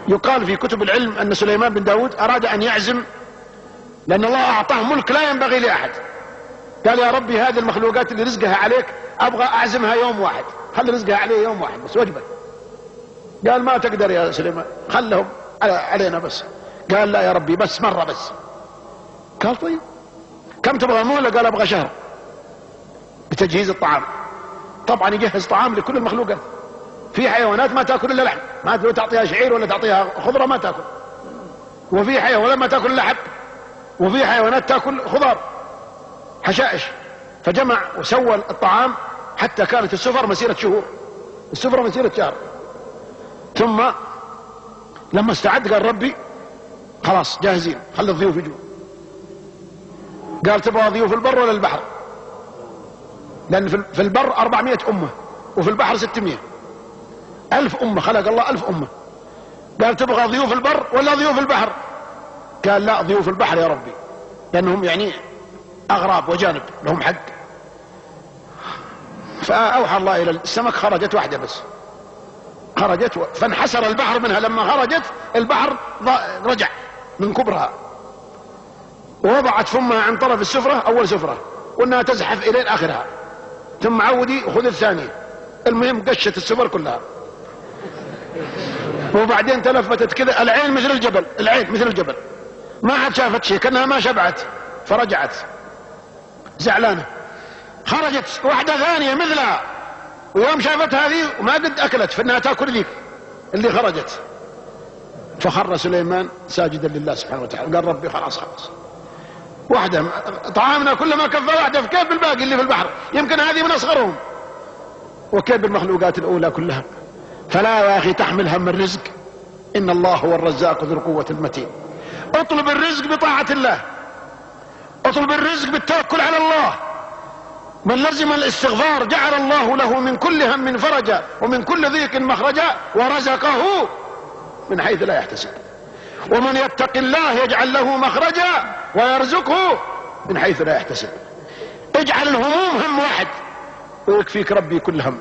يقال في كتب العلم أن سليمان بن داود أراد أن يعزم، لأن الله أعطاه ملك لا ينبغي لأحد. قال يا ربي هذه المخلوقات اللي رزقها عليك أبغى أعزمها يوم واحد، خلي رزقها عليه يوم واحد بس وجبة. قال ما تقدر يا سليمان، خلهم علينا بس. قال لا يا ربي بس مرة بس. قال طيب كم تبغى مهلة؟ قال أبغى شهر بتجهيز الطعام. طبعا يجهز طعام لكل المخلوقات. في حيوانات ما تأكل إلا لحم، ما لو تعطيها شعير ولا تعطيها خضرة ما تأكل، وفي حيوانات ما تأكل إلا حب، وفي حيوانات تأكل خضار حشائش. فجمع وسوى الطعام حتى كانت السفر مسيرة شهور، السفرة مسيرة شهر. ثم لما استعد قال ربي خلاص جاهزين، خلي الضيوف يجوا. قال تبغى ضيوف البر ولا البحر؟ لأن في البر 400 أمة وفي البحر 600، 1000 أمة خلق الله 1000 أمة. قال تبغى ضيوف البر ولا ضيوف البحر؟ قال لا ضيوف البحر يا ربي، لأنهم يعني أغراب وجانب لهم حق. فأوحى الله إلى السمك، خرجت واحدة بس، خرجت فانحسر البحر منها. لما خرجت البحر رجع من كبرها، ووضعت فمها عن طرف السفرة أول سفرة، وأنها تزحف إلى آخرها، ثم عودي خذ الثانية. المهم قشت السفر كلها، وبعدين تلفتت كذا، العين مثل الجبل، العين مثل الجبل، ما عاد شافت شيء، كأنها ما شبعت، فرجعت زعلانة. خرجت واحدة ثانية مثلها، ويوم شافت هذه وما قد أكلت فإنها تأكل ذيك اللي خرجت. فخر سليمان ساجدا لله سبحانه وتعالى، قال ربي خلاص واحدة طعامنا كلما كفى واحدة، فكيف بالباقي اللي في البحر؟ يمكن هذه من أصغرهم، وكيف بالمخلوقات الأولى كلها؟ فلا يا أخي تحمل هم الرزق، إن الله هو الرزاق ذو القوة المتين. اطلب الرزق بطاعة الله، اطلب الرزق بالتوكل على الله. من لزم الاستغفار جعل الله له من كل هم فرجا ومن كل ضيق مخرجا ورزقه من حيث لا يحتسب. ومن يتق الله يجعل له مخرجا ويرزقه من حيث لا يحتسب. اجعل الهموم هم واحد ويكفيك ربي كل هم.